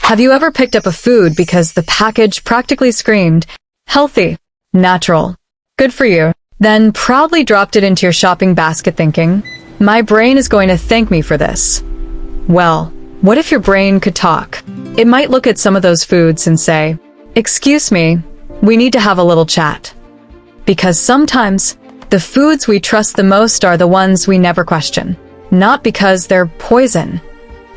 Have you ever picked up a food because the package practically screamed, healthy, natural, good for you, then proudly dropped it into your shopping basket thinking, my brain is going to thank me for this? Well, what if your brain could talk? It might look at some of those foods and say, excuse me, we need to have a little chat. Because sometimes, the foods we trust the most are the ones we never question. Not because they're poison.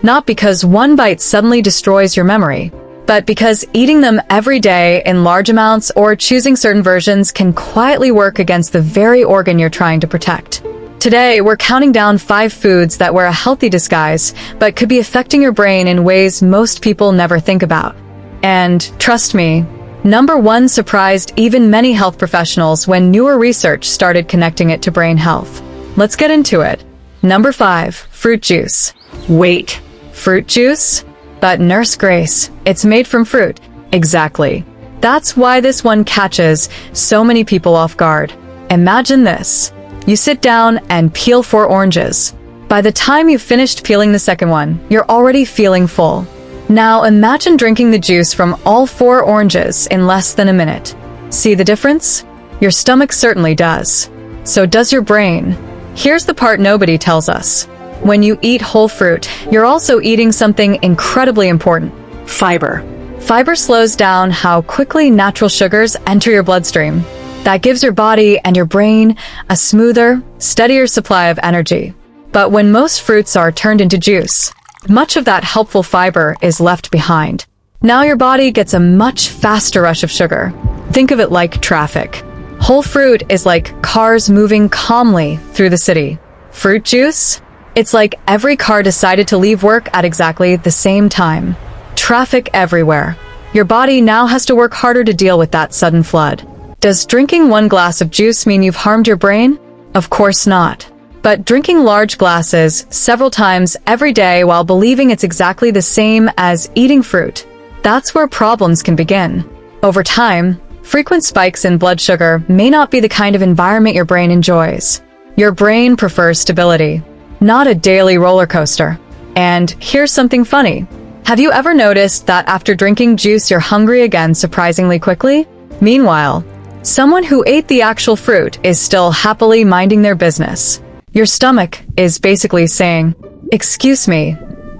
Not because one bite suddenly destroys your memory. But because eating them every day in large amounts or choosing certain versions can quietly work against the very organ you're trying to protect. Today, we're counting down 5 foods that wear a healthy disguise, but could be affecting your brain in ways most people never think about. And, trust me, number 1 surprised even many health professionals when newer research started connecting it to brain health. Let's get into it. Number 5, fruit juice. Wait, fruit juice? But Nurse Grace, it's made from fruit. Exactly. That's why this one catches so many people off guard. Imagine this. You sit down and peel 4 oranges. By the time you've finished peeling the second one, you're already feeling full. Now imagine drinking the juice from all 4 oranges in less than a minute. See the difference? Your stomach certainly does. So does your brain. Here's the part nobody tells us. When you eat whole fruit, you're also eating something incredibly important. Fiber. Fiber slows down how quickly natural sugars enter your bloodstream. That gives your body and your brain a smoother, steadier supply of energy. But when most fruits are turned into juice, much of that helpful fiber is left behind. Now your body gets a much faster rush of sugar. Think of it like traffic. Whole fruit is like cars moving calmly through the city. Fruit juice? It's like every car decided to leave work at exactly the same time. Traffic everywhere. Your body now has to work harder to deal with that sudden flood. Does drinking 1 glass of juice mean you've harmed your brain? Of course not. But drinking large glasses several times every day while believing it's exactly the same as eating fruit, that's where problems can begin. Over time, frequent spikes in blood sugar may not be the kind of environment your brain enjoys. Your brain prefers stability, not a daily roller coaster. And here's something funny. Have you ever noticed that after drinking juice you're hungry again surprisingly quickly? Meanwhile, someone who ate the actual fruit is still happily minding their business. Your stomach is basically saying, excuse me,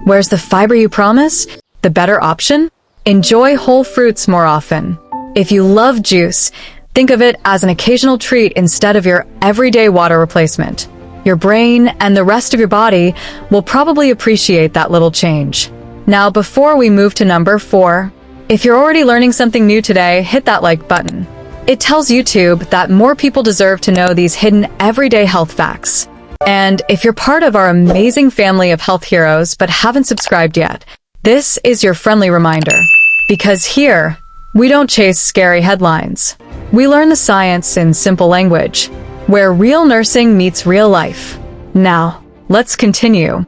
where's the fiber you promised? The better option? Enjoy whole fruits more often. If you love juice, think of it as an occasional treat instead of your everyday water replacement. Your brain and the rest of your body will probably appreciate that little change. Now, before we move to number 4, if you're already learning something new today, hit that like button. It tells YouTube that more people deserve to know these hidden everyday health facts. And if you're part of our amazing family of health heroes but haven't subscribed yet, this is your friendly reminder. Because here, we don't chase scary headlines. We learn the science in simple language, where real nursing meets real life. Now, let's continue.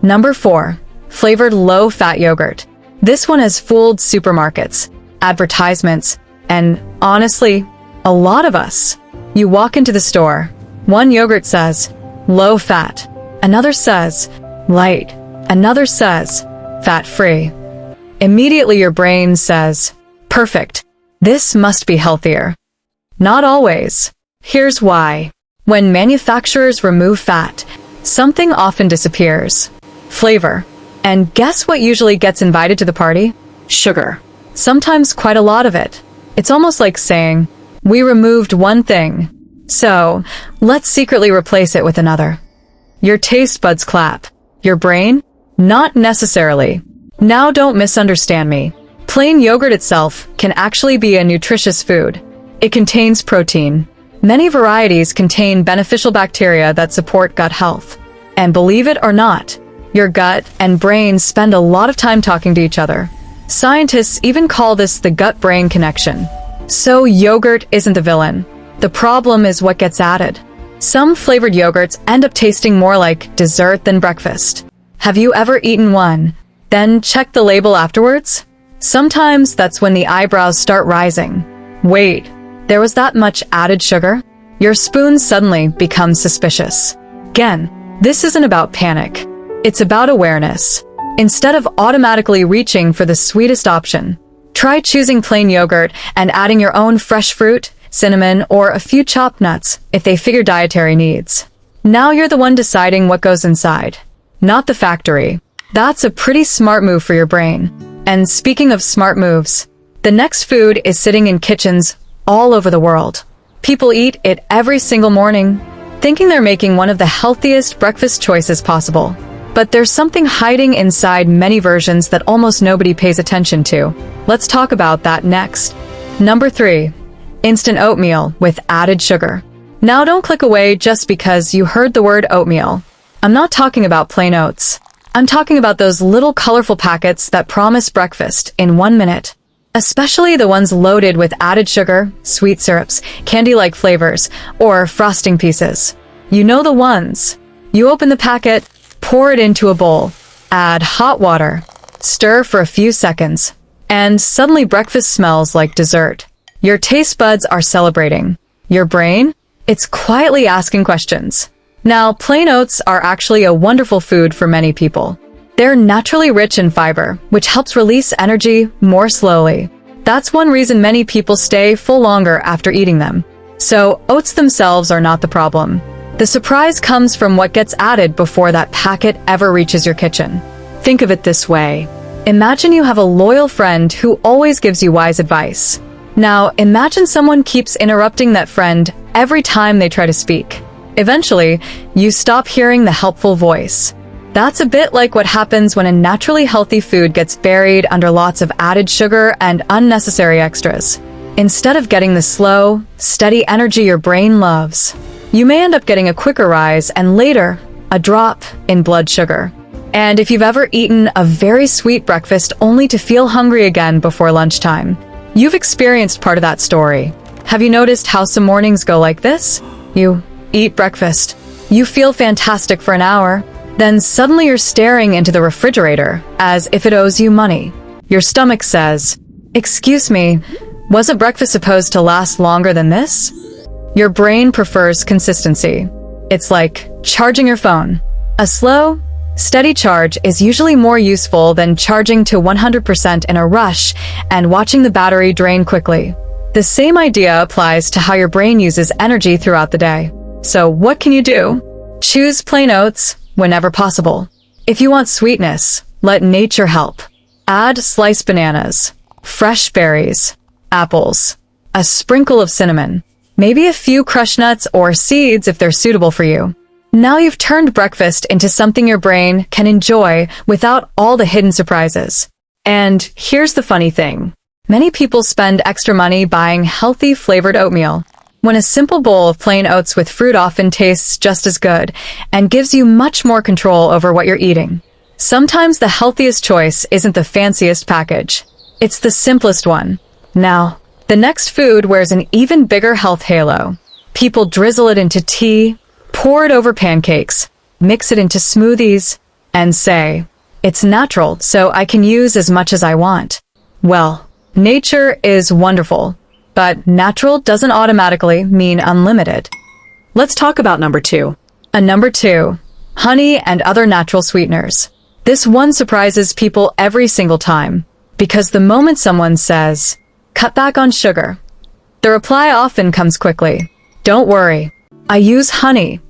Number 4, flavored low-fat yogurt. This one has fooled supermarkets, advertisements, and honestly, a lot of us. You walk into the store. One yogurt says, low fat. Another says, light. Another says, fat-free. Immediately your brain says, perfect. This must be healthier. Not always. Here's why. When manufacturers remove fat, something often disappears. Flavor. And guess what usually gets invited to the party? Sugar. Sometimes quite a lot of it. It's almost like saying, we removed one thing, so let's secretly replace it with another. Your taste buds clap. Your brain? Not necessarily. Now don't misunderstand me. Plain yogurt itself can actually be a nutritious food. It contains protein. Many varieties contain beneficial bacteria that support gut health. And believe it or not, your gut and brain spend a lot of time talking to each other. Scientists even call this the gut-brain connection. So yogurt isn't the villain. The problem is what gets added. Some flavored yogurts end up tasting more like dessert than breakfast. Have you ever eaten one, then checked the label afterwards? Sometimes that's when the eyebrows start rising. Wait, there was that much added sugar? Your spoon suddenly becomes suspicious. Again, this isn't about panic. It's about awareness. instead of automatically reaching for the sweetest option. Try choosing plain yogurt and adding your own fresh fruit, cinnamon, or a few chopped nuts if they fit your dietary needs. Now you're the one deciding what goes inside, not the factory. That's a pretty smart move for your brain. And speaking of smart moves, the next food is sitting in kitchens all over the world. People eat it every single morning, thinking they're making one of the healthiest breakfast choices possible. But there's something hiding inside many versions that almost nobody pays attention to. Let's talk about that next. Number 3. Instant oatmeal with added sugar. Now don't click away just because you heard the word oatmeal. I'm not talking about plain oats. I'm talking about those little colorful packets that promise breakfast in 1 minute. Especially the ones loaded with added sugar, sweet syrups, candy-like flavors, or frosting pieces. You know the ones. You open the packet, pour it into a bowl, add hot water, stir for a few seconds, and suddenly breakfast smells like dessert. Your taste buds are celebrating. Your brain? It's quietly asking questions. Now, plain oats are actually a wonderful food for many people. They're naturally rich in fiber, which helps release energy more slowly. That's one reason many people stay full longer after eating them. So, oats themselves are not the problem. The surprise comes from what gets added before that packet ever reaches your kitchen. Think of it this way. Imagine you have a loyal friend who always gives you wise advice. Now, imagine someone keeps interrupting that friend every time they try to speak. Eventually, you stop hearing the helpful voice. That's a bit like what happens when a naturally healthy food gets buried under lots of added sugar and unnecessary extras. Instead of getting the slow, steady energy your brain loves, you may end up getting a quicker rise and later, a drop in blood sugar. And if you've ever eaten a very sweet breakfast only to feel hungry again before lunchtime, you've experienced part of that story. Have you noticed how some mornings go like this? You eat breakfast. You feel fantastic for an hour. Then suddenly you're staring into the refrigerator as if it owes you money. Your stomach says, "Excuse me, wasn't breakfast supposed to last longer than this?" Your brain prefers consistency. It's like charging your phone. A slow, steady charge is usually more useful than charging to 100% in a rush and watching the battery drain quickly. The same idea applies to how your brain uses energy throughout the day. So what can you do? Choose plain oats whenever possible. If you want sweetness, let nature help. Add sliced bananas, fresh berries, apples, a sprinkle of cinnamon, maybe a few crushed nuts or seeds if they're suitable for you. Now you've turned breakfast into something your brain can enjoy without all the hidden surprises. And here's the funny thing. Many people spend extra money buying healthy flavored oatmeal, when a simple bowl of plain oats with fruit often tastes just as good and gives you much more control over what you're eating. Sometimes the healthiest choice isn't the fanciest package. It's the simplest one. Now, the next food wears an even bigger health halo. People drizzle it into tea, pour it over pancakes, mix it into smoothies, and say, "It's natural, so I can use as much as I want." Well, nature is wonderful. But natural doesn't automatically mean unlimited. Let's talk about number 2. Number 2, honey and other natural sweeteners. This one surprises people every single time, because the moment someone says, "Cut back on sugar," the reply often comes quickly. "Don't worry, I use honey,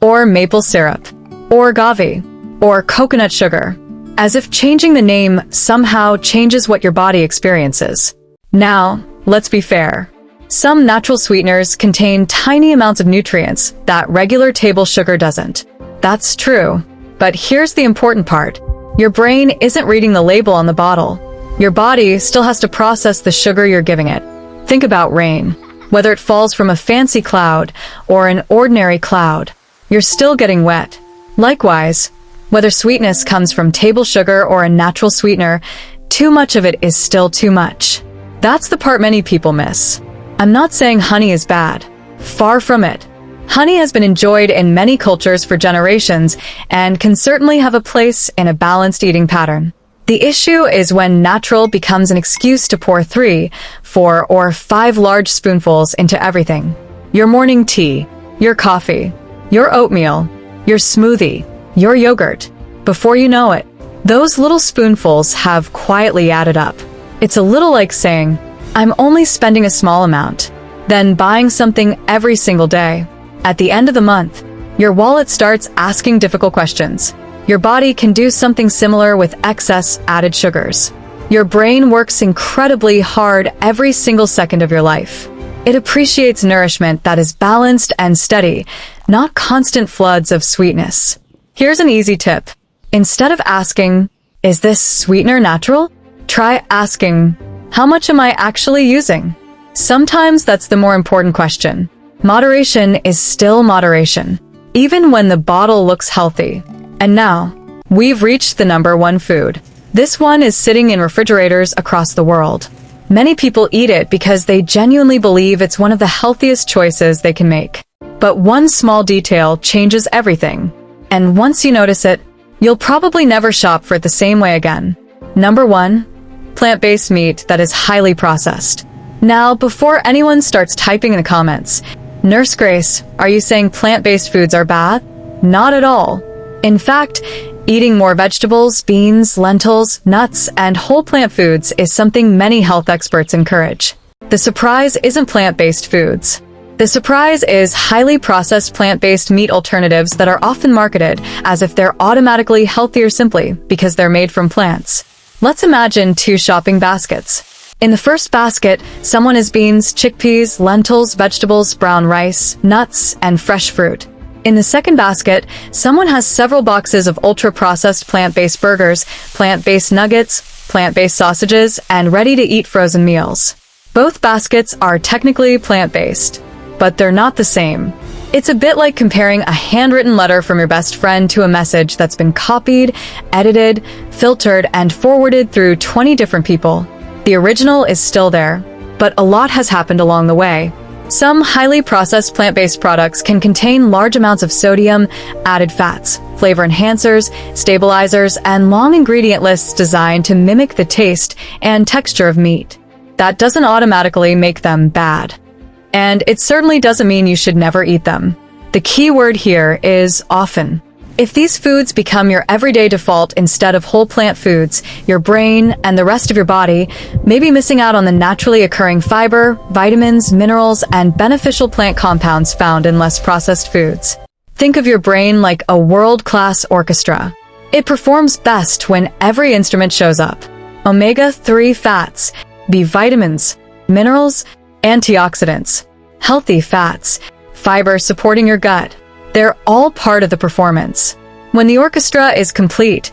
or maple syrup, or agave, or coconut sugar," as if changing the name somehow changes what your body experiences. Now, let's be fair. Some natural sweeteners contain tiny amounts of nutrients that regular table sugar doesn't. That's true. But here's the important part. Your brain isn't reading the label on the bottle. Your body still has to process the sugar you're giving it. Think about rain. Whether it falls from a fancy cloud or an ordinary cloud, you're still getting wet. Likewise, whether sweetness comes from table sugar or a natural sweetener, too much of it is still too much. That's the part many people miss. I'm not saying honey is bad. Far from it. Honey has been enjoyed in many cultures for generations and can certainly have a place in a balanced eating pattern. The issue is when natural becomes an excuse to pour 3, 4, or 5 large spoonfuls into everything. Your morning tea, your coffee, your oatmeal, your smoothie, your yogurt. Before you know it, Those little spoonfuls have quietly added up. It's a little like saying, I'm only spending a small amount, then buying something every single day. At the end of the month, your wallet starts asking difficult questions. Your body can do something similar with excess added sugars. Your brain works incredibly hard every single second of your life. It appreciates nourishment that is balanced and steady, not constant floods of sweetness. Here's an easy tip. Instead of asking, is this sweetener natural? Try asking, how much am I actually using? Sometimes that's the more important question. Moderation is still moderation, even when the bottle looks healthy. And now, we've reached the number one food. This one is sitting in refrigerators across the world. Many people eat it because they genuinely believe it's one of the healthiest choices they can make. But one small detail changes everything. And once you notice it, you'll probably never shop for it the same way again. Number 1. Plant-based meat that is highly processed. Now, before anyone starts typing in the comments, Nurse Grace, are you saying plant-based foods are bad? Not at all. In fact, eating more vegetables, beans, lentils, nuts, and whole plant foods is something many health experts encourage. The surprise isn't plant-based foods. The surprise is highly processed plant-based meat alternatives that are often marketed as if they're automatically healthier simply because they're made from plants. Let's imagine two shopping baskets. In the first basket, someone has beans, chickpeas, lentils, vegetables, brown rice, nuts, and fresh fruit. In the second basket, someone has several boxes of ultra-processed plant-based burgers, plant-based nuggets, plant-based sausages, and ready-to-eat frozen meals. Both baskets are technically plant-based, but they're not the same. It's a bit like comparing a handwritten letter from your best friend to a message that's been copied, edited, filtered, and forwarded through 20 different people. The original is still there, but a lot has happened along the way. Some highly processed plant-based products can contain large amounts of sodium, added fats, flavor enhancers, stabilizers, and long ingredient lists designed to mimic the taste and texture of meat. That doesn't automatically make them bad. And it certainly doesn't mean you should never eat them. The key word here is often. If these foods become your everyday default instead of whole plant foods, your brain and the rest of your body may be missing out on the naturally occurring fiber, vitamins, minerals, and beneficial plant compounds found in less processed foods. Think of your brain like a world-class orchestra. It performs best when every instrument shows up. Omega-3 fats, B vitamins, minerals, antioxidants, healthy fats, fiber supporting your gut. They're all part of the performance. When the orchestra is complete,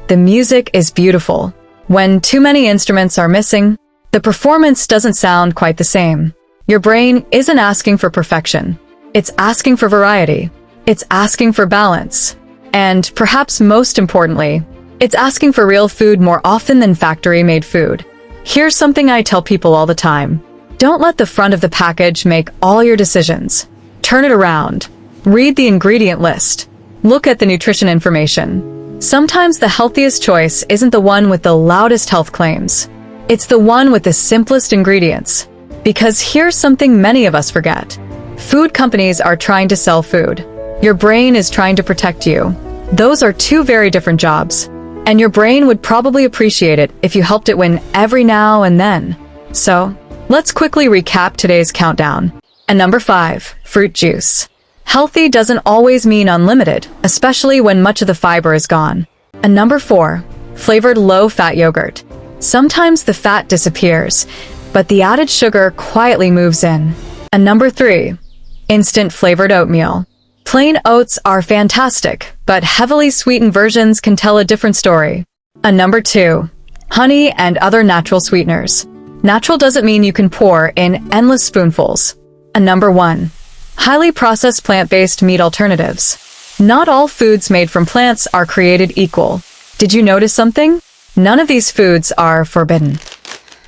the music is beautiful. When too many instruments are missing, the performance doesn't sound quite the same. Your brain isn't asking for perfection. It's asking for variety. It's asking for balance. And perhaps most importantly, it's asking for real food more often than factory-made food. Here's something I tell people all the time. Don't let the front of the package make all your decisions. Turn it around. Read the ingredient list. Look at the nutrition information. Sometimes the healthiest choice isn't the one with the loudest health claims. It's the one with the simplest ingredients. Because here's something many of us forget. Food companies are trying to sell food. Your brain is trying to protect you. Those are two very different jobs. And your brain would probably appreciate it if you helped it win every now and then. So, let's quickly recap today's countdown. And number 5, fruit juice. Healthy doesn't always mean unlimited, especially when much of the fiber is gone. And number 4, flavored low-fat yogurt. Sometimes the fat disappears, but the added sugar quietly moves in. And number 3, instant flavored oatmeal. Plain oats are fantastic, but heavily sweetened versions can tell a different story. And number 2, honey and other natural sweeteners. Natural doesn't mean you can pour in endless spoonfuls. And number 1, highly processed plant-based meat alternatives. Not all foods made from plants are created equal. Did you notice something? None of these foods are forbidden.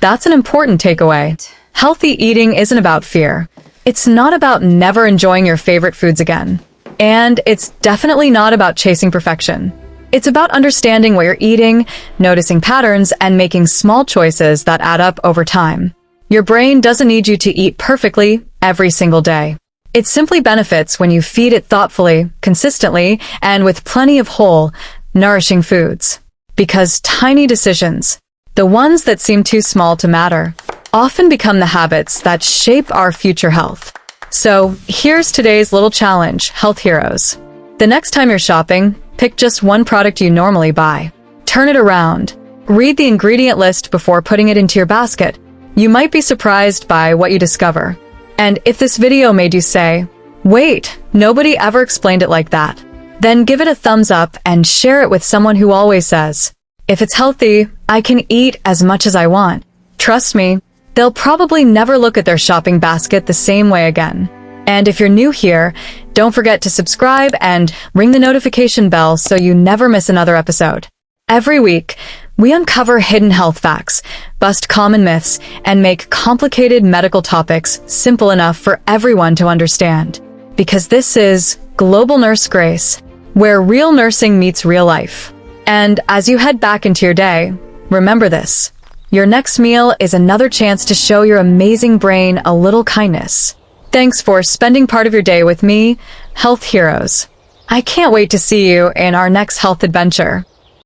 That's an important takeaway. Healthy eating isn't about fear. It's not about never enjoying your favorite foods again. And it's definitely not about chasing perfection. It's about understanding what you're eating, noticing patterns, and making small choices that add up over time. Your brain doesn't need you to eat perfectly every single day. It simply benefits when you feed it thoughtfully, consistently, and with plenty of whole, nourishing foods. because tiny decisions, the ones that seem too small to matter, often become the habits that shape our future health. So here's today's little challenge, Health Heroes. The next time you're shopping, pick just one product you normally buy. Turn it around. Read the ingredient list before putting it into your basket. You might be surprised by what you discover. And if this video made you say, "Wait, nobody ever explained it like that," then give it a thumbs up and share it with someone who always says, "If it's healthy, I can eat as much as I want." Trust me, they'll probably never look at their shopping basket the same way again. And if you're new here, don't forget to subscribe and ring the notification bell so you never miss another episode. Every week, we uncover hidden health facts, bust common myths, and make complicated medical topics simple enough for everyone to understand. Because this is Global Nurse Grace, where real nursing meets real life. And as you head back into your day, remember this: your next meal is another chance to show your amazing brain a little kindness. Thanks for spending part of your day with me, Health Heroes. I can't wait to see you in our next health adventure.